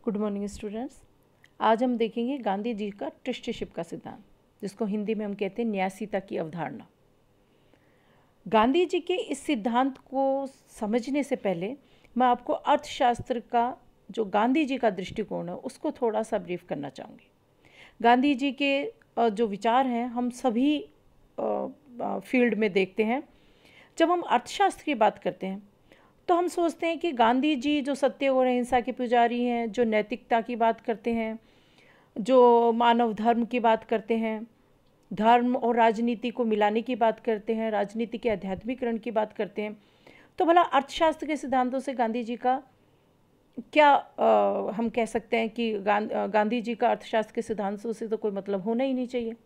Good morning students. आज हम देखेंगे गांधी जी का ट्रस्टीशिप का सिद्धांत, जिसको हिंदी में हम कहते हैं न्यासीता की अवधारणा। गांधी जी के इस सिद्धांत को समझने से पहले मैं आपको अर्थशास्त्र का जो गांधी जी का दृष्टिकोण है उसको थोड़ा सा ब्रीफ करना चाहूँगी। गांधी जी के जो विचार हैं हम सभी फील्ड में देखते हैं। जब हम अर्थशास्त्र की बात करते हैं तो हम सोचते हैं कि गांधी जी जो सत्य और अहिंसा के पुजारी हैं, जो नैतिकता की बात करते हैं, जो मानव धर्म की बात करते हैं, धर्म और राजनीति को मिलाने की बात करते हैं, राजनीति के आध्यात्मिकरण की बात करते हैं, तो भला अर्थशास्त्र के सिद्धांतों से गांधी जी का क्या हम कह सकते हैं कि गांधी जी का अर्थशास्त्र के सिद्धांतों से तो कोई मतलब होना ही नहीं चाहिए,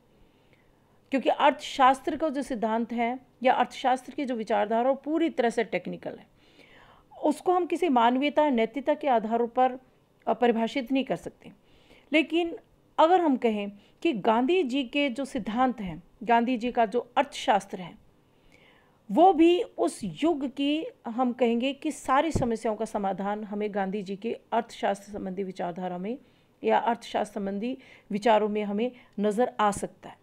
क्योंकि अर्थशास्त्र का जो सिद्धांत है या अर्थशास्त्र की जो विचारधारा वो पूरी तरह से टेक्निकल है। उसको हम किसी मानवीयता नैतिकता के आधारों पर परिभाषित नहीं कर सकते। लेकिन अगर हम कहें कि गांधी जी के जो सिद्धांत हैं, गांधी जी का जो अर्थशास्त्र है, वो भी उस युग की हम कहेंगे कि सारी समस्याओं का समाधान हमें गांधी जी के अर्थशास्त्र संबंधी विचारधारा में या अर्थशास्त्र संबंधी विचारों में हमें नज़र आ सकता है।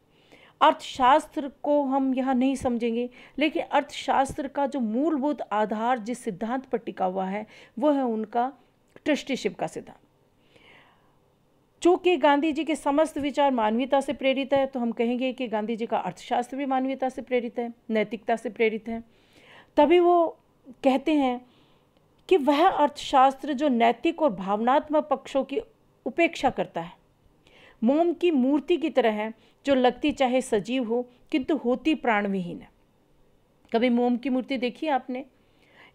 अर्थशास्त्र को हम यहाँ नहीं समझेंगे, लेकिन अर्थशास्त्र का जो मूलभूत आधार जिस सिद्धांत पर टिका हुआ है वो है उनका ट्रस्टीशिप का सिद्धांत। चूँकि गांधी जी के समस्त विचार मानवीयता से प्रेरित है, तो हम कहेंगे कि गांधी जी का अर्थशास्त्र भी मानवीयता से प्रेरित है, नैतिकता से प्रेरित है। तभी वो कहते हैं कि वह अर्थशास्त्र जो नैतिक और भावनात्मक पक्षों की उपेक्षा करता है, मोम की मूर्ति की तरह है जो लगती चाहे सजीव हो किंतु होती प्राणविहीन है। कभी मोम की मूर्ति देखी आपने?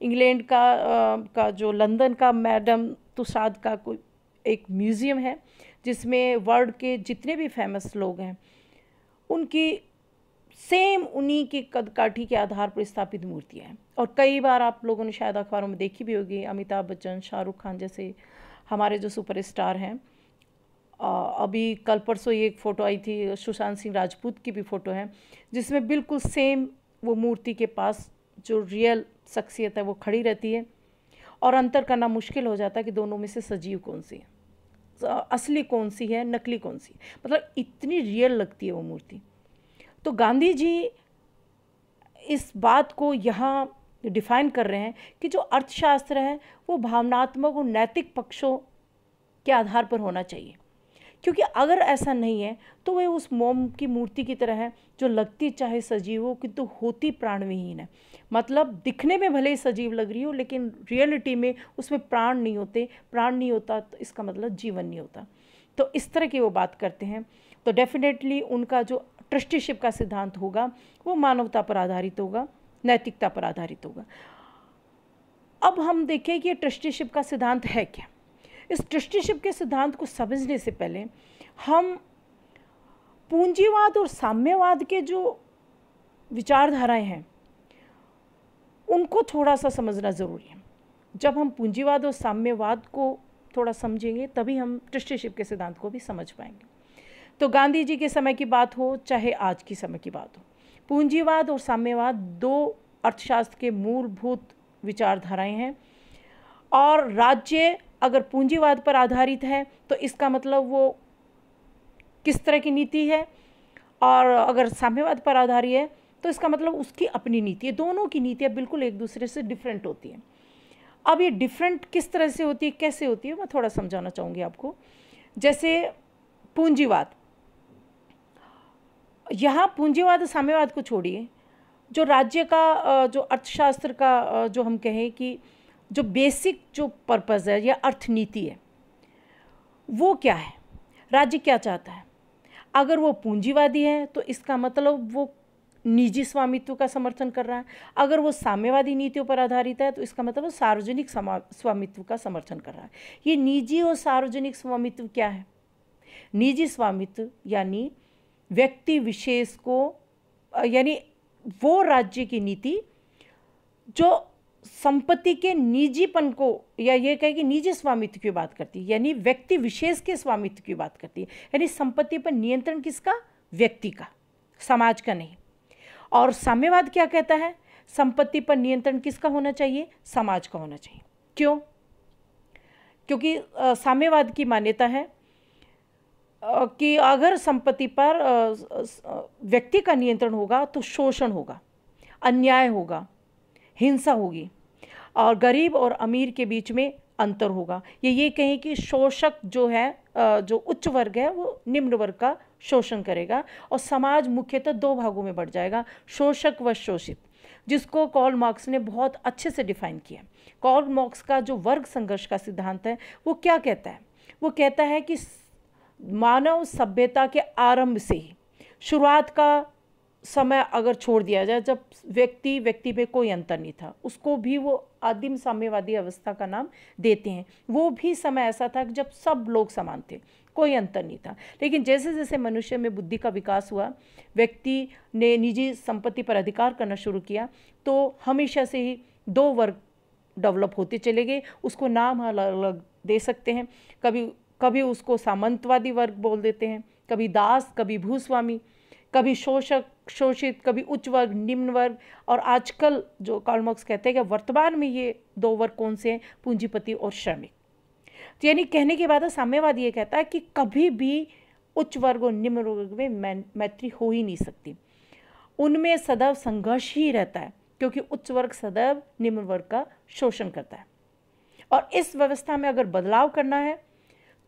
इंग्लैंड का जो लंदन का मैडम तुसाद का कोई एक म्यूज़ियम है जिसमें वर्ल्ड के जितने भी फेमस लोग हैं उनकी सेम उन्हीं की कदकाठी के आधार पर स्थापित मूर्तियाँ हैं। और कई बार आप लोगों ने शायद अखबारों में देखी भी होगी, अमिताभ बच्चन, शाहरुख खान जैसे हमारे जो सुपरस्टार हैं। अभी कल परसों ये एक फ़ोटो आई थी, सुशांत सिंह राजपूत की भी फ़ोटो है, जिसमें बिल्कुल सेम वो मूर्ति के पास जो रियल शख्सियत है वो खड़ी रहती है और अंतर करना मुश्किल हो जाता है कि दोनों में से सजीव कौन सी है, असली कौन सी है, नकली कौन सी है। मतलब इतनी रियल लगती है वो मूर्ति। तो गांधी जी इस बात को यहाँ डिफाइन कर रहे हैं कि जो अर्थशास्त्र है वो भावनात्मक और नैतिक पक्षों के आधार पर होना चाहिए, क्योंकि अगर ऐसा नहीं है तो वह उस मोम की मूर्ति की तरह है जो लगती चाहे सजीव हो किंतु होती प्राणविहीन है। मतलब दिखने में भले ही सजीव लग रही हो लेकिन रियलिटी में उसमें प्राण नहीं होते। प्राण नहीं होता तो इसका मतलब जीवन नहीं होता। तो इस तरह की वो बात करते हैं। तो डेफिनेटली उनका जो ट्रस्टीशिप का सिद्धांत होगा वो मानवता पर आधारित होगा, नैतिकता पर आधारित होगा। अब हम देखें कि ट्रस्टीशिप का सिद्धांत है क्या। इस ट्रस्टीशिप के सिद्धांत को समझने से पहले हम पूंजीवाद और साम्यवाद के जो विचारधाराएं हैं उनको थोड़ा सा समझना ज़रूरी है। जब हम पूंजीवाद और साम्यवाद को थोड़ा समझेंगे तभी हम ट्रस्टीशिप के सिद्धांत को भी समझ पाएंगे। तो गांधी जी के समय की बात हो चाहे आज की समय की बात हो, पूंजीवाद और साम्यवाद दो अर्थशास्त्र के मूलभूत विचारधाराएं हैं। और राज्य अगर पूंजीवाद पर आधारित है तो इसका मतलब वो किस तरह की नीति है, और अगर साम्यवाद पर आधारित है तो इसका मतलब उसकी अपनी नीति है। दोनों की नीतियाँ बिल्कुल एक दूसरे से डिफरेंट होती हैं। अब ये डिफरेंट किस तरह से होती है, कैसे होती है, मैं थोड़ा समझाना चाहूँगी आपको। जैसे पूंजीवाद, यहाँ पूंजीवाद और साम्यवाद को छोड़िए, जो राज्य का जो अर्थशास्त्र का जो हम कहें कि जो बेसिक जो पर्पस है या अर्थनीति है वो क्या है, राज्य क्या चाहता है। अगर वो पूंजीवादी है तो इसका मतलब वो निजी स्वामित्व का समर्थन कर रहा है। अगर वो साम्यवादी नीतियों पर आधारित है तो इसका मतलब वो सार्वजनिक स्वामित्व का समर्थन कर रहा है। ये निजी और सार्वजनिक स्वामित्व क्या है? निजी स्वामित्व यानी व्यक्ति विशेष को, यानी वो राज्य की नीति जो संपत्ति के निजीपन को या ये कहे कि निजी स्वामित्व की बात करती है, यानी व्यक्ति विशेष के स्वामित्व की बात करती है। यानी संपत्ति पर नियंत्रण किसका? व्यक्ति का, समाज का नहीं। और साम्यवाद क्या कहता है? संपत्ति पर नियंत्रण किसका होना चाहिए? समाज का होना चाहिए। क्यों? क्योंकि साम्यवाद की मान्यता है कि अगर संपत्ति पर व्यक्ति का नियंत्रण होगा तो शोषण होगा, अन्याय होगा, हिंसा होगी और गरीब और अमीर के बीच में अंतर होगा। ये कहें कि शोषक जो है, जो उच्च वर्ग है, वो निम्न वर्ग का शोषण करेगा और समाज मुख्यतः दो भागों में बढ़ जाएगा, शोषक व शोषित, जिसको कार्ल मार्क्स ने बहुत अच्छे से डिफाइन किया। कार्ल मार्क्स का जो वर्ग संघर्ष का सिद्धांत है वो क्या कहता है? वो कहता है कि मानव सभ्यता के आरंभ से ही, शुरुआत का समय अगर छोड़ दिया जाए, जब व्यक्ति में कोई अंतर नहीं था, उसको भी वो आदिम साम्यवादी अवस्था का नाम देते हैं। वो भी समय ऐसा था कि जब सब लोग समान थे, कोई अंतर नहीं था। लेकिन जैसे जैसे मनुष्य में बुद्धि का विकास हुआ, व्यक्ति ने निजी संपत्ति पर अधिकार करना शुरू किया, तो हमेशा से ही दो वर्ग डेवलप होते चले गए। उसको नाम अलग अलग दे सकते हैं, कभी उसको सामंतवादी वर्ग बोल देते हैं, कभी दास, कभी भूस्वामी, कभी शोषक शोषित, कभी उच्च वर्ग निम्न वर्ग। और आजकल जो कार्ल मार्क्स कहते हैं कि वर्तमान में ये दो वर्ग कौन से हैं? पूंजीपति और श्रमिक। तो यानी कहने के बाद साम्यवाद ये कहता है कि कभी भी उच्च वर्ग और निम्न वर्ग में मैत्री हो ही नहीं सकती, उनमें सदैव संघर्ष ही रहता है, क्योंकि उच्च वर्ग सदैव निम्न वर्ग का शोषण करता है। और इस व्यवस्था में अगर बदलाव करना है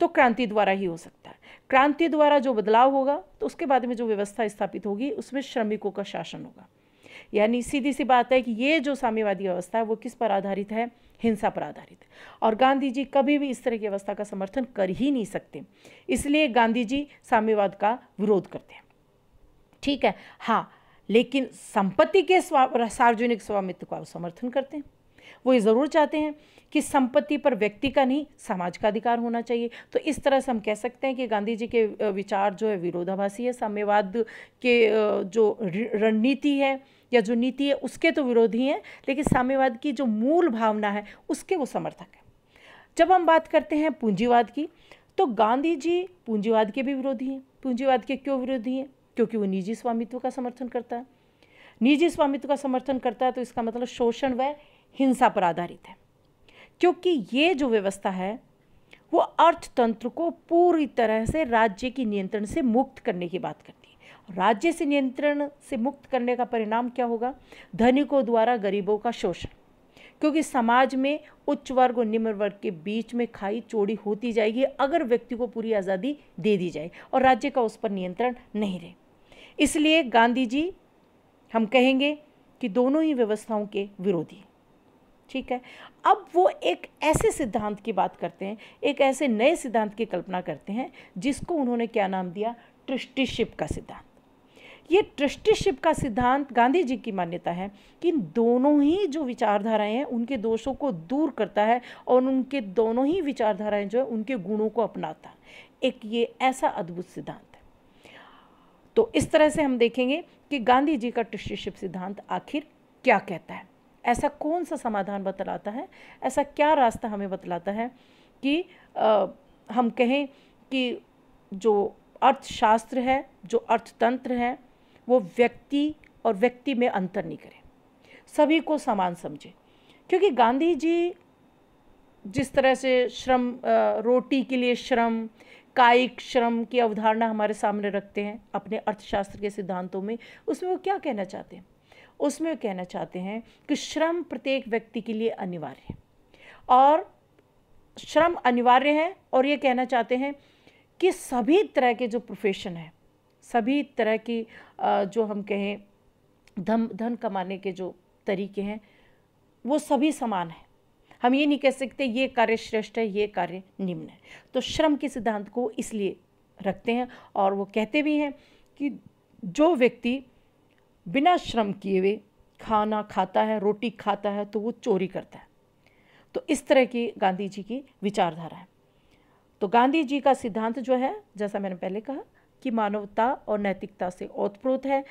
तो क्रांति द्वारा ही हो सकता है। क्रांति द्वारा जो बदलाव होगा तो उसके बाद में जो व्यवस्था स्थापित होगी उसमें श्रमिकों का शासन होगा। यानी सीधी सी बात है कि ये जो साम्यवादी व्यवस्था है वो किस पर आधारित है? हिंसा पर आधारित है। और गांधी जी कभी भी इस तरह की व्यवस्था का समर्थन कर ही नहीं सकते, इसलिए गांधी जी साम्यवाद का विरोध करते हैं। ठीक है, हाँ, लेकिन संपत्ति के सार्वजनिक स्वामित्व का समर्थन करते हैं। वो ये ज़रूर चाहते हैं कि संपत्ति पर व्यक्ति का नहीं, समाज का अधिकार होना चाहिए। तो इस तरह से हम कह सकते हैं कि गांधी जी के विचार जो है विरोधाभासी है। साम्यवाद के जो रणनीति है या जो नीति है उसके तो विरोधी हैं, लेकिन साम्यवाद की जो मूल भावना है उसके वो समर्थक हैं। जब हम बात करते हैं पूंजीवाद की, तो गांधी जी पूंजीवाद के भी विरोधी हैं। पूंजीवाद के क्यों विरोधी हैं? क्योंकि वो निजी स्वामित्व का समर्थन करता है। निजी स्वामित्व का समर्थन करता है तो इसका मतलब शोषण व हिंसा पर आधारित है, क्योंकि ये जो व्यवस्था है वो अर्थतंत्र को पूरी तरह से राज्य की नियंत्रण से मुक्त करने की बात करती है। राज्य से नियंत्रण से मुक्त करने का परिणाम क्या होगा? धनिकों द्वारा गरीबों का शोषण, क्योंकि समाज में उच्च वर्ग और निम्न वर्ग के बीच में खाई चौड़ी होती जाएगी अगर व्यक्ति को पूरी आज़ादी दे दी जाए और राज्य का उस पर नियंत्रण नहीं रहे। इसलिए गांधी जी, हम कहेंगे कि दोनों ही व्यवस्थाओं के विरोधी हैं। ठीक है, अब वो एक ऐसे सिद्धांत की बात करते हैं, एक ऐसे नए सिद्धांत की कल्पना करते हैं जिसको उन्होंने क्या नाम दिया? ट्रस्टीशिप का सिद्धांत। ये ट्रस्टीशिप का सिद्धांत गांधी जी की मान्यता है कि इन दोनों ही जो विचारधाराएं हैं उनके दोषों को दूर करता है और उनके दोनों ही विचारधाराएं जो है उनके गुणों को अपनाता है। एक ये ऐसा अद्भुत सिद्धांत है। तो इस तरह से हम देखेंगे कि गांधी जी का ट्रस्टीशिप सिद्धांत आखिर क्या कहता है, ऐसा कौन सा समाधान बतलाता है, ऐसा क्या रास्ता हमें बतलाता है कि हम कहें कि जो अर्थशास्त्र है, जो अर्थतंत्र है, वो व्यक्ति और व्यक्ति में अंतर नहीं करे, सभी को समान समझे। क्योंकि गांधी जी जिस तरह से श्रम, रोटी के लिए श्रम, कायिक श्रम की अवधारणा हमारे सामने रखते हैं अपने अर्थशास्त्र के सिद्धांतों में, उसमें वो क्या कहना चाहते हैं? उसमें कहना चाहते हैं कि श्रम प्रत्येक व्यक्ति के लिए अनिवार्य है और श्रम अनिवार्य है, और ये कहना चाहते हैं कि सभी तरह के जो प्रोफेशन है, सभी तरह की जो हम कहें धन कमाने के जो तरीके हैं वो सभी समान हैं। हम ये नहीं कह सकते ये कार्य श्रेष्ठ है, ये कार्य निम्न है। तो श्रम के सिद्धांत को इसलिए रखते हैं और वो कहते भी हैं कि जो व्यक्ति बिना श्रम किए हुए खाना खाता है, रोटी खाता है, तो वो चोरी करता है। तो इस तरह की गांधी जी की विचारधारा है। तो गांधी जी का सिद्धांत जो है, जैसा मैंने पहले कहा कि मानवता और नैतिकता से ओतप्रोत है,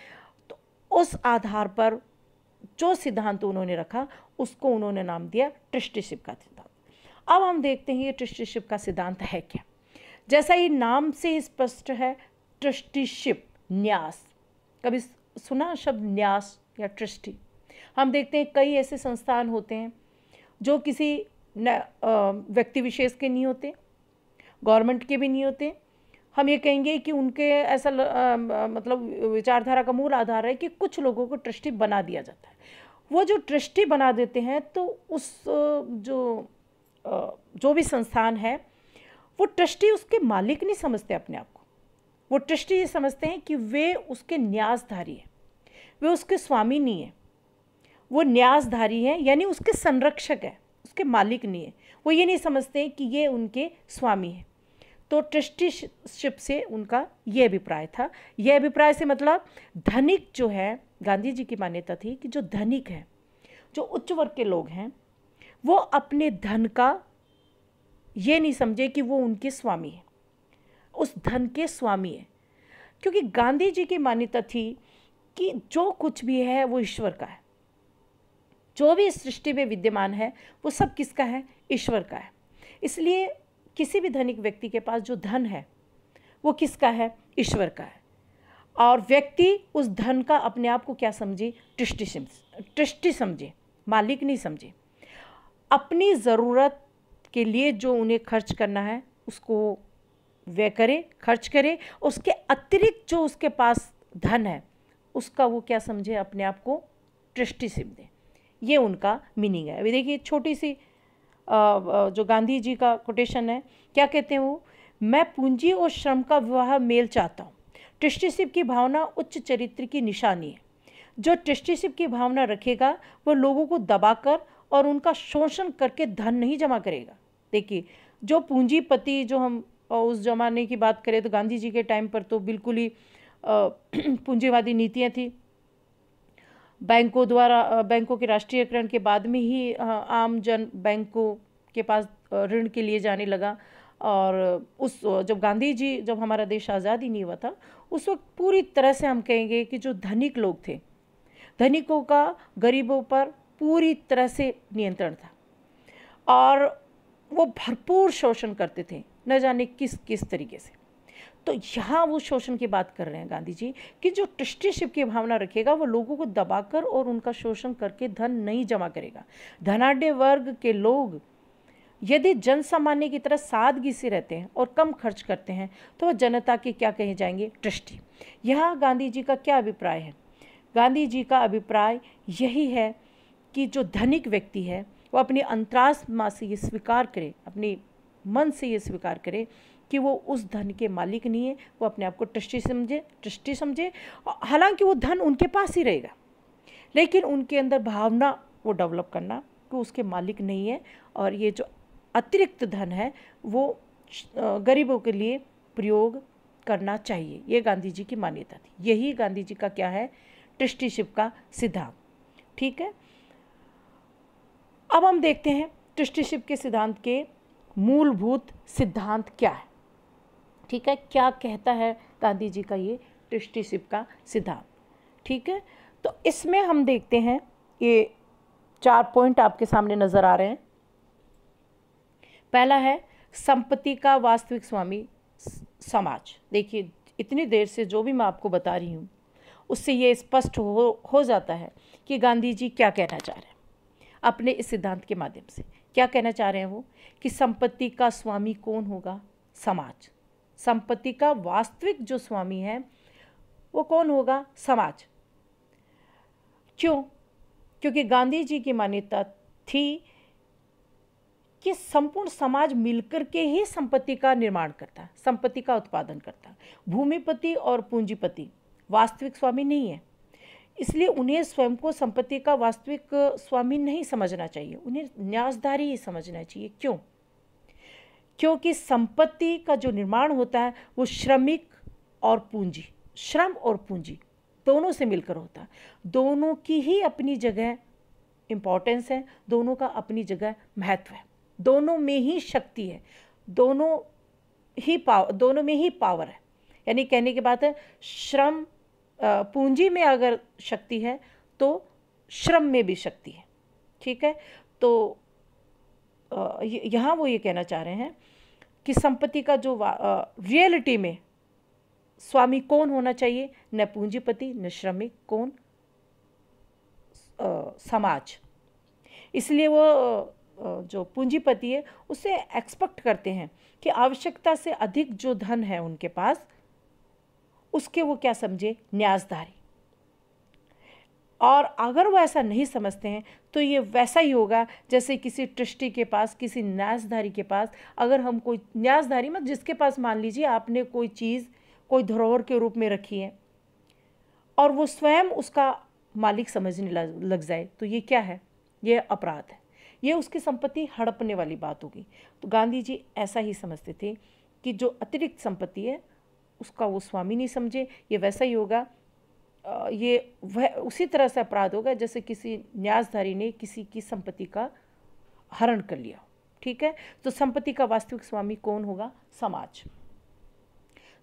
तो उस आधार पर जो सिद्धांत उन्होंने रखा उसको उन्होंने नाम दिया ट्रस्टीशिप का सिद्धांत। अब हम देखते हैं ये ट्रस्टीशिप का सिद्धांत है क्या। जैसा ये नाम से स्पष्ट है, ट्रस्टीशिप, न्यास। कभी सुना शब्द न्यास या ट्रस्टी? हम देखते हैं कई ऐसे संस्थान होते हैं जो किसी व्यक्ति विशेष के नहीं होते, गवर्नमेंट के भी नहीं होते। हम ये कहेंगे कि उनके ऐसा मतलब विचारधारा का मूल आधार है कि कुछ लोगों को ट्रस्टी बना दिया जाता है। वो जो ट्रस्टी बना देते हैं तो उस जो भी संस्थान है वो ट्रस्टी उसके मालिक नहीं समझते अपने आप को। वो ट्रस्टी ये समझते हैं कि वे उसके न्यासधारी हैं, वे उसके स्वामी नहीं है, वो न्यासधारी हैं, यानी उसके संरक्षक है, उसके मालिक नहीं है। वो ये नहीं समझते कि ये उनके स्वामी हैं। तो ट्रस्टीशिप से उनका ये अभिप्राय था। ये अभिप्राय से मतलब धनिक जो है, गांधी जी की मान्यता थी कि जो धनिक है, जो उच्च वर्ग के लोग हैं, वो अपने धन का ये नहीं समझे कि वो उनके स्वामी है, उस धन के स्वामी है। क्योंकि गांधी जी की मान्यता थी कि जो कुछ भी है वो ईश्वर का है, जो भी इस सृष्टि में विद्यमान है वो सब किसका है? ईश्वर का है। इसलिए किसी भी धनिक व्यक्ति के पास जो धन है वो किसका है? ईश्वर का है। और व्यक्ति उस धन का अपने आप को क्या समझे? ट्रस्टी समझे, मालिक नहीं समझे। अपनी ज़रूरत के लिए जो उन्हें खर्च करना है उसको व्यय करे, खर्च करे। उसके अतिरिक्त जो उसके पास धन है उसका वो क्या समझे? अपने आप को ट्रस्टी समझे। ये उनका मीनिंग है। अभी देखिए छोटी सी जो गांधी जी का कोटेशन है, क्या कहते हैं वो? मैं पूंजी और श्रम का विवाह मेल चाहता हूँ। ट्रस्टीशिप की भावना उच्च चरित्र की निशानी है। जो ट्रस्टीशिप की भावना रखेगा वो लोगों को दबाकर और उनका शोषण करके धन नहीं जमा करेगा। देखिए जो पूंजीपति, जो हम उस जमाने की बात करें तो गांधी जी के टाइम पर तो बिल्कुल ही पूंजीवादी नीतियाँ थी। बैंकों द्वारा, बैंकों के राष्ट्रीयकरण के बाद में ही आम जन बैंकों के पास ऋण के लिए जाने लगा। और जब गांधी जी, जब हमारा देश आज़ाद ही नहीं हुआ था, उस वक्त पूरी तरह से हम कहेंगे कि जो धनिक लोग थे, धनिकों का गरीबों पर पूरी तरह से नियंत्रण था और वो भरपूर शोषण करते थे, न जाने किस किस तरीके से। तो यहाँ वो शोषण की बात कर रहे हैं गांधी जी कि जो ट्रस्टीशिप की भावना रखेगा वो लोगों को दबाकर और उनका शोषण करके धन नहीं जमा करेगा। धनाढ्य वर्ग के लोग यदि जन सामान्य की तरह सादगी से रहते हैं और कम खर्च करते हैं तो वह जनता के क्या कहे जाएंगे? ट्रस्टी। यहाँ गांधी जी का क्या अभिप्राय है? गांधी जी का अभिप्राय यही है कि जो धनिक व्यक्ति है वो अपनी अंतरात्मा से ये स्वीकार करे, अपने मन से ये स्वीकार करे कि वो उस धन के मालिक नहीं है, वो अपने आप को ट्रस्टी समझे। हालांकि वो धन उनके पास ही रहेगा, लेकिन उनके अंदर भावना वो डेवलप करना कि उसके मालिक नहीं है और ये जो अतिरिक्त धन है वो गरीबों के लिए प्रयोग करना चाहिए। ये गांधी जी की मान्यता थी। यही गांधी जी का क्या है? ट्रस्टीशिप का सिद्धांत। ठीक है, अब हम देखते हैं ट्रस्टीशिप के सिद्धांत के मूलभूत सिद्धांत क्या है। ठीक है, क्या कहता है गांधी जी का ये ट्रस्टीशिप का सिद्धांत। ठीक है, तो इसमें हम देखते हैं ये 4 पॉइंट आपके सामने नजर आ रहे हैं। पहला है संपत्ति का वास्तविक स्वामी समाज। देखिए इतनी देर से जो भी मैं आपको बता रही हूँ उससे ये स्पष्ट हो जाता है कि गांधी जी क्या कहना चाह रहे हैं अपने इस सिद्धांत के माध्यम से। क्या कहना चाह रहे हैं वो? कि संपत्ति का स्वामी कौन होगा? समाज। संपत्ति का वास्तविक जो स्वामी है वो कौन होगा? समाज। क्यों? क्योंकि गांधी जी की मान्यता थी कि संपूर्ण समाज मिलकर के ही संपत्ति का निर्माण करता है, संपत्ति का उत्पादन करता है। भूमिपति और पूंजीपति वास्तविक स्वामी नहीं है, इसलिए उन्हें स्वयं को संपत्ति का वास्तविक स्वामी नहीं समझना चाहिए, उन्हें न्यासधारी ही समझना चाहिए। क्यों? क्योंकि संपत्ति का जो निर्माण होता है वो श्रमिक और पूंजी, श्रम और पूंजी दोनों से मिलकर होता है। दोनों की ही अपनी जगह इम्पोर्टेंस है, दोनों का अपनी जगह महत्व है, दोनों में ही शक्ति है, दोनों में ही पावर है। यानी कहने की बात है, श्रम पूंजी में अगर शक्ति है तो श्रम में भी शक्ति है। ठीक है, तो यहाँ वो ये कहना चाह रहे हैं कि संपत्ति का जो रियलिटी में स्वामी कौन होना चाहिए? न पूंजीपति न श्रमिक, कौन? समाज। इसलिए वो जो पूंजीपति है उससे एक्सपेक्ट करते हैं कि आवश्यकता से अधिक जो धन है उनके पास उसके वो क्या समझे, न्यासधारी। और अगर वो ऐसा नहीं समझते हैं तो ये वैसा ही होगा जैसे किसी ट्रस्टी के पास, किसी न्यासधारी के पास, अगर हम कोई न्यासधारी मत जिसके पास मान लीजिए आपने कोई चीज़ कोई धरोहर के रूप में रखी है और वो स्वयं उसका मालिक समझने लग जाए, तो ये क्या है, ये अपराध है, ये उसकी संपत्ति हड़पने वाली बात होगी। तो गांधी जी ऐसा ही समझते थे कि जो अतिरिक्त संपत्ति है उसका वो स्वामी नहीं समझे, ये वैसा ही होगा, ये वह उसी तरह से अपराध होगा जैसे किसी न्यासधारी ने किसी की संपत्ति का हरण कर लिया। ठीक है, तो संपत्ति का वास्तविक स्वामी कौन होगा, समाज।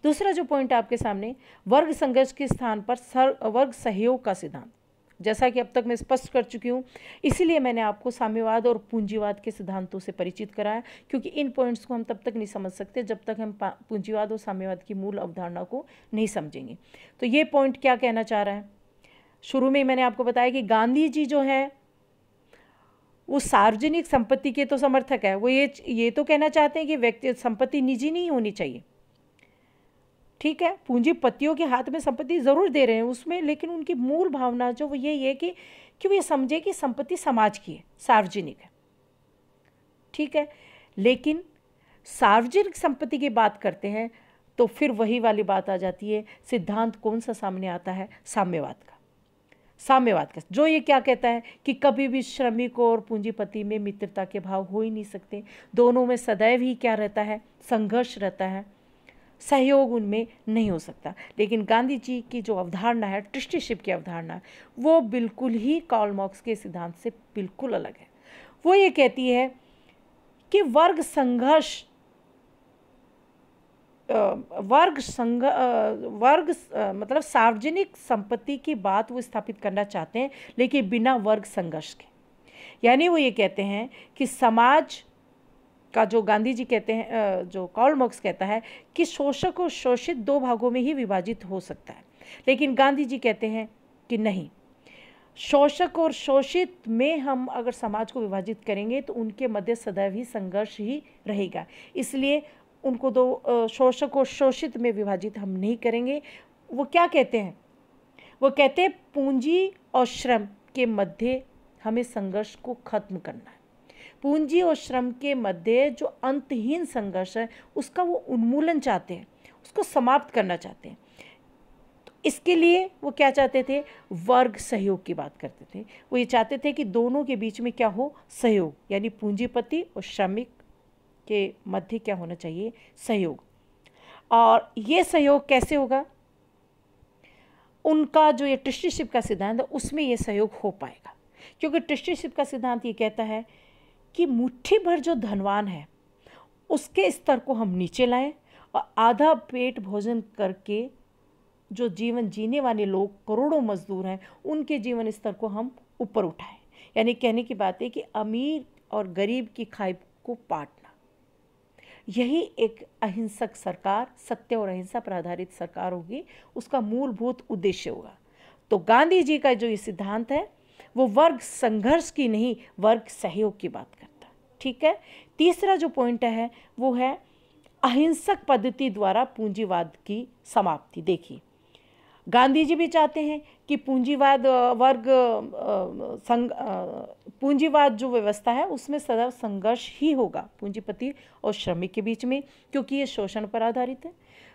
दूसरा जो पॉइंट आपके सामने, वर्ग संघर्ष के स्थान पर वर्ग सहयोग का सिद्धांत। जैसा कि अब तक मैं स्पष्ट कर चुकी हूँ, इसीलिए मैंने आपको साम्यवाद और पूंजीवाद के सिद्धांतों से परिचित कराया, क्योंकि इन पॉइंट्स को हम तब तक नहीं समझ सकते जब तक हम पूंजीवाद और साम्यवाद की मूल अवधारणा को नहीं समझेंगे। तो ये पॉइंट क्या कहना चाह रहा है, शुरू में ही मैंने आपको बताया कि गांधी जी जो है वो सार्वजनिक संपत्ति के तो समर्थक है। वो ये तो कहना चाहते हैं कि व्यक्ति संपत्ति निजी नहीं होनी चाहिए। ठीक है, पूंजीपतियों के हाथ में संपत्ति ज़रूर दे रहे हैं उसमें, लेकिन उनकी मूल भावना जो वो यही है कि वो ये समझे कि संपत्ति समाज की है, सार्वजनिक है। ठीक है, लेकिन सार्वजनिक संपत्ति की बात करते हैं तो फिर वही वाली बात आ जाती है, सिद्धांत कौन सा सामने आता है, साम्यवाद का। साम्यवाद का जो ये क्या कहता है कि कभी भी श्रमिक और पूंजीपति में मित्रता के भाव हो ही नहीं सकते, दोनों में सदैव ही क्या रहता है, संघर्ष रहता है, सहयोग उनमें नहीं हो सकता। लेकिन गांधी जी की जो अवधारणा है, ट्रस्टीशिप की अवधारणा, वो बिल्कुल ही कार्ल मार्क्स के सिद्धांत से बिल्कुल अलग है। वो ये कहती है कि मतलब सार्वजनिक संपत्ति की बात वो स्थापित करना चाहते हैं, लेकिन बिना वर्ग संघर्ष के। यानी वो ये कहते हैं कि समाज का जो गांधी जी कहते हैं, जो कार्ल मार्क्स कहता है कि शोषक और शोषित दो भागों में ही विभाजित हो सकता है, लेकिन गांधी जी कहते हैं कि नहीं, शोषक और शोषित में हम अगर समाज को विभाजित करेंगे तो उनके मध्य सदैव ही संघर्ष ही रहेगा, इसलिए उनको दो शोषक और शोषित में विभाजित हम नहीं करेंगे। वो क्या कहते हैं, वो कहते हैं पूंजी और श्रम के मध्य हमें संघर्ष को खत्म करना है। पूंजी और श्रम के मध्य जो अंतहीन संघर्ष है उसका वो उन्मूलन चाहते हैं, उसको समाप्त करना चाहते हैं। तो इसके लिए वो क्या चाहते थे, वर्ग सहयोग की बात करते थे। वो ये चाहते थे कि दोनों के बीच में क्या हो, सहयोग, यानी पूंजीपति और श्रमिक के मध्य क्या होना चाहिए, सहयोग। और ये सहयोग कैसे होगा, उनका जो ये ट्रस्टीशिप का सिद्धांत है उसमें ये सहयोग हो पाएगा, क्योंकि ट्रस्टीशिप का सिद्धांत ये कहता है कि मुट्ठी भर जो धनवान है उसके स्तर को हम नीचे लाएं और आधा पेट भोजन करके जो जीवन जीने वाले लोग करोड़ों मजदूर हैं उनके जीवन स्तर को हम ऊपर उठाएं। यानी कहने की बात है कि अमीर और गरीब की खाई को बांटना, यही एक अहिंसक सरकार, सत्य और अहिंसा पर आधारित सरकार होगी, उसका मूलभूत उद्देश्य होगा। तो गांधी जी का जो ये सिद्धांत है वो वर्ग संघर्ष की नहीं, वर्ग सहयोग की बात करता है। ठीक है, तीसरा जो पॉइंट है वो है अहिंसक पद्धति द्वारा पूंजीवाद की समाप्ति। देखिए, गांधी जी भी चाहते हैं कि पूंजीवाद जो व्यवस्था है उसमें सदैव संघर्ष ही होगा पूंजीपति और श्रमिक के बीच में, क्योंकि ये शोषण पर आधारित है।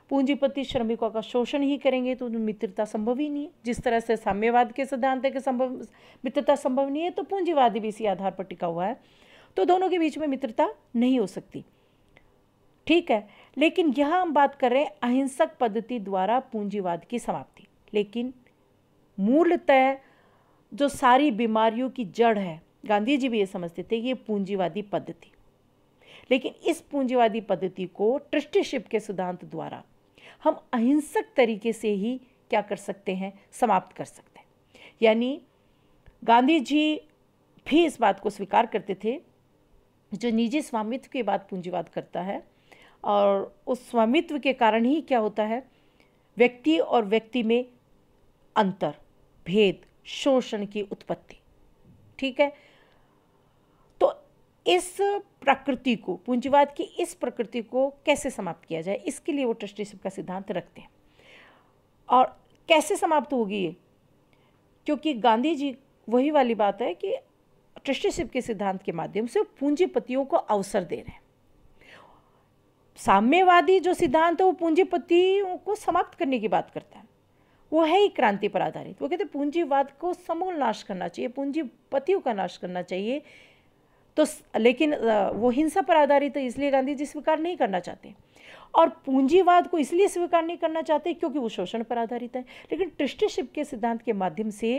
पूंजीपति श्रमिकों का शोषण ही करेंगे तो मित्रता संभव ही नहीं है। जिस तरह से साम्यवाद के सिद्धांत है कि मित्रता संभव नहीं है, तो पूंजीवाद भी इसी आधार पर टिका हुआ है, तो दोनों के बीच में मित्रता नहीं हो सकती। ठीक है, लेकिन यहाँ हम बात कर रहे हैं अहिंसक पद्धति द्वारा पूंजीवाद की समाप्ति। लेकिन मूलतः जो सारी बीमारियों की जड़ है, गांधी जी भी ये समझते थे, ये पूंजीवादी पद्धति। लेकिन इस पूंजीवादी पद्धति को ट्रस्टीशिप के सिद्धांत द्वारा हम अहिंसक तरीके से ही क्या कर सकते हैं, समाप्त कर सकते हैं। यानी गांधी जी भी इस बात को स्वीकार करते थे, जो निजी स्वामित्व की बात पूंजीवाद करता है, और उस स्वामित्व के कारण ही क्या होता है, व्यक्ति और व्यक्ति में अंतर, भेद, शोषण की उत्पत्ति। ठीक है, तो इस प्रकृति को, पूंजीवाद की इस प्रकृति को कैसे समाप्त किया जाए, इसके लिए वो ट्रस्टीशिप का सिद्धांत रखते हैं। और कैसे समाप्त होगी ये, क्योंकि गांधी जी, वही वाली बात है कि ट्रस्टीशिप के सिद्धांत के माध्यम से पूंजीपतियों को अवसर दे रहे हैं। साम्यवादी जो सिद्धांत है वो पूंजीपतियों को समाप्त करने की बात करता है, वो है ही क्रांति पर आधारित। वो कहते हैं पूंजीवाद को समूल नाश करना चाहिए, पूंजीपतियों का नाश करना चाहिए। तो लेकिन वो हिंसा पर आधारित है, इसलिए गांधी जी स्वीकार नहीं करना चाहते। और पूंजीवाद को इसलिए स्वीकार नहीं करना चाहते क्योंकि वो शोषण पर आधारित है। लेकिन ट्रस्टीशिप के सिद्धांत के माध्यम से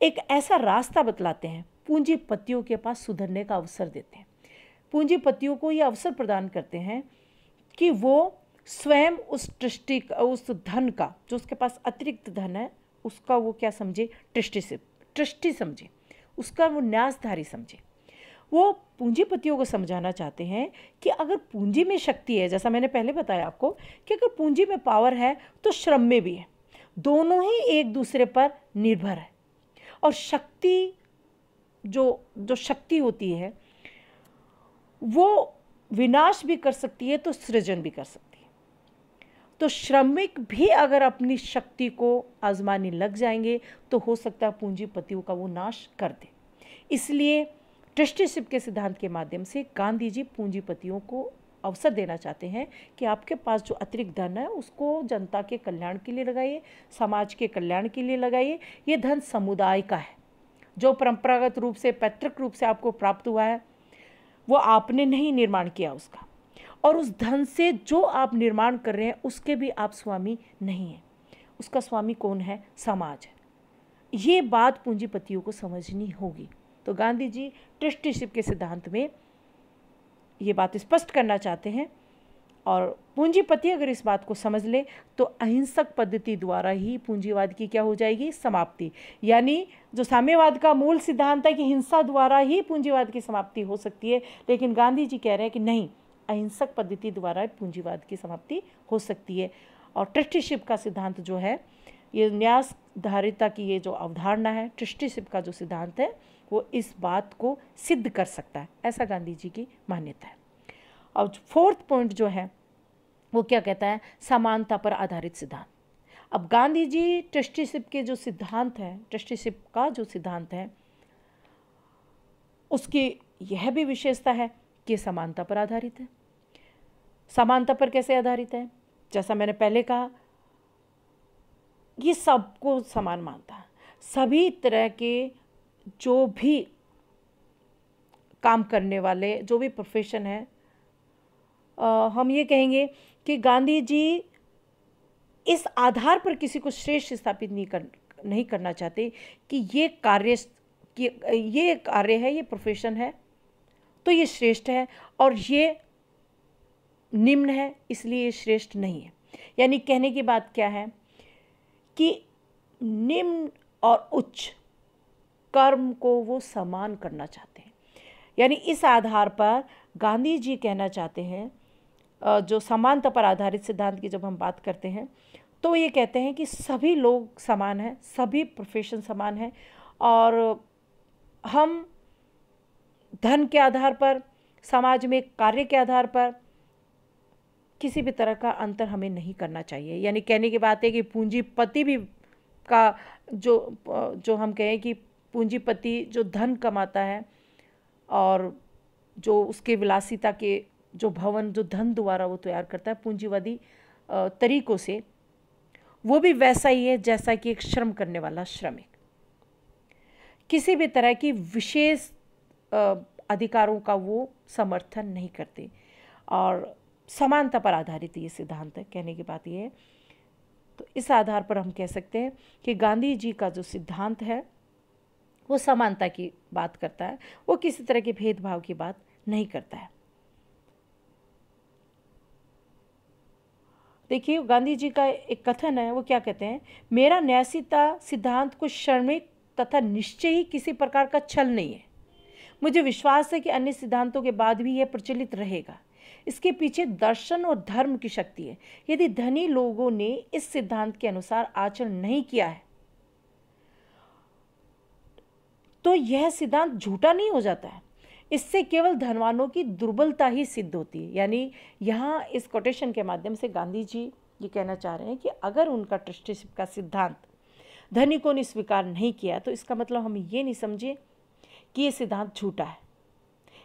एक ऐसा रास्ता बतलाते हैं, पूंजीपतियों के पास सुधरने का अवसर देते हैं। पूंजीपतियों को ये अवसर प्रदान करते हैं कि वो स्वयं उस धन का, जो उसके पास अतिरिक्त धन है, उसका वो क्या समझे, ट्रस्टी समझे, उसका वो न्यासधारी समझे। वो पूंजीपतियों को समझाना चाहते हैं कि अगर पूंजी में शक्ति है, जैसा मैंने पहले बताया आपको कि अगर पूंजी में पावर है तो श्रम में भी है, दोनों ही एक दूसरे पर निर्भर है। और शक्ति जो शक्ति होती है वो विनाश भी कर सकती है तो सृजन भी कर सकती है। तो श्रमिक भी अगर अपनी शक्ति को आजमाने लग जाएंगे तो हो सकता है पूंजीपतियों का वो नाश कर दे। इसलिए ट्रस्टीशिप के सिद्धांत के माध्यम से गांधी जी पूंजीपतियों को अवसर देना चाहते हैं कि आपके पास जो अतिरिक्त धन है उसको जनता के कल्याण के लिए लगाइए, समाज के कल्याण के लिए लगाइए। ये धन समुदाय का है, जो परंपरागत रूप से, पैतृक रूप से आपको प्राप्त हुआ है, वो आपने नहीं निर्माण किया उसका। और उस धन से जो आप निर्माण कर रहे हैं उसके भी आप स्वामी नहीं हैं, उसका स्वामी कौन है, समाज है। ये बात पूंजीपतियों को समझनी होगी। तो गांधी जी ट्रस्टीशिप के सिद्धांत में ये बात स्पष्ट करना चाहते हैं। और पूंजीपति अगर इस बात को समझ ले तो अहिंसक पद्धति द्वारा ही पूंजीवाद की क्या हो जाएगी, समाप्ति। यानी जो साम्यवाद का मूल सिद्धांत है कि हिंसा द्वारा ही पूंजीवाद की समाप्ति हो सकती है, लेकिन गांधी जी कह रहे हैं कि नहीं, अहिंसक पद्धति द्वारा पूंजीवाद की समाप्ति हो सकती है। और ट्रस्टीशिप का सिद्धांत जो है, ये न्यासधारिता की ये जो अवधारणा है, ट्रस्टीशिप का जो सिद्धांत है, वो इस बात को सिद्ध कर सकता है, ऐसा गांधी जी की मान्यता है। और फोर्थ पॉइंट जो है वो क्या कहता है, समानता पर आधारित सिद्धांत। अब गांधी जी ट्रस्टीशिप के जो सिद्धांत हैं, ट्रस्टीशिप का जो सिद्धांत है उसकी यह भी विशेषता है कि समानता पर आधारित है। समानता पर कैसे आधारित है, जैसा मैंने पहले कहा, ये सबको समान मानता है। सभी तरह के जो भी काम करने वाले, जो भी प्रोफेशन है, हम ये कहेंगे कि गांधी जी इस आधार पर किसी को श्रेष्ठ स्थापित नहीं करना चाहते कि ये कार्य है, ये प्रोफेशन है तो ये श्रेष्ठ है और ये निम्न है इसलिए ये श्रेष्ठ नहीं है। यानी कहने की बात क्या है कि निम्न और उच्च कर्म को वो समान करना चाहते हैं। यानी इस आधार पर गांधी जी कहना चाहते हैं, जो समानता पर आधारित सिद्धांत की जब हम बात करते हैं तो ये कहते हैं कि सभी लोग समान हैं, सभी प्रोफेशन समान हैं और हम धन के आधार पर, समाज में कार्य के आधार पर किसी भी तरह का अंतर हमें नहीं करना चाहिए। यानी कहने की बात है कि पूंजीपति भी का जो हम कहें कि पूंजीपति जो धन कमाता है और जो उसके विलासिता के जो भवन जो धन द्वारा वो तैयार करता है पूंजीवादी तरीकों से, वो भी वैसा ही है जैसा कि एक श्रम करने वाला श्रमिक। किसी भी तरह की विशेष अधिकारों का वो समर्थन नहीं करते और समानता पर आधारित ये सिद्धांत है। कहने की बात ये है, तो इस आधार पर हम कह सकते हैं कि गांधी जी का जो सिद्धांत है वो समानता की बात करता है, वो किसी तरह के भेदभाव की बात नहीं करता है। देखिए गांधी जी का एक कथन है, वो क्या कहते हैं, मेरा न्यासीता सिद्धांत कुछ श्रमिक तथा निश्चय ही किसी प्रकार का छल नहीं है। मुझे विश्वास है कि अन्य सिद्धांतों के बाद भी यह प्रचलित रहेगा। इसके पीछे दर्शन और धर्म की शक्ति है। यदि धनी लोगों ने इस सिद्धांत के अनुसार आचरण नहीं किया है तो यह सिद्धांत झूठा नहीं हो जाता है। इससे केवल धनवानों की दुर्बलता ही सिद्ध होती है। यानी यहाँ इस कोटेशन के माध्यम से गांधी जी ये कहना चाह रहे हैं कि अगर उनका ट्रस्टीशिप का सिद्धांत धनिकों ने स्वीकार नहीं किया तो इसका मतलब हम ये नहीं समझे कि ये सिद्धांत झूठा है।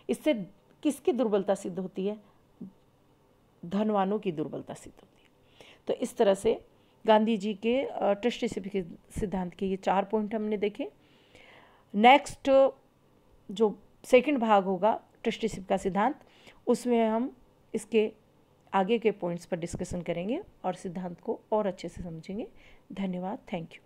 इससे किसकी दुर्बलता सिद्ध होती है? धनवानों की दुर्बलता सिद्ध होती है। तो इस तरह से गांधी जी के ट्रस्टीशिप के सिद्धांत के ये 4 पॉइंट हमने देखे। नेक्स्ट जो सेकंड भाग होगा ट्रस्टीशिप का सिद्धांत, उसमें हम इसके आगे के पॉइंट्स पर डिस्कशन करेंगे और सिद्धांत को और अच्छे से समझेंगे। धन्यवाद, थैंक यू।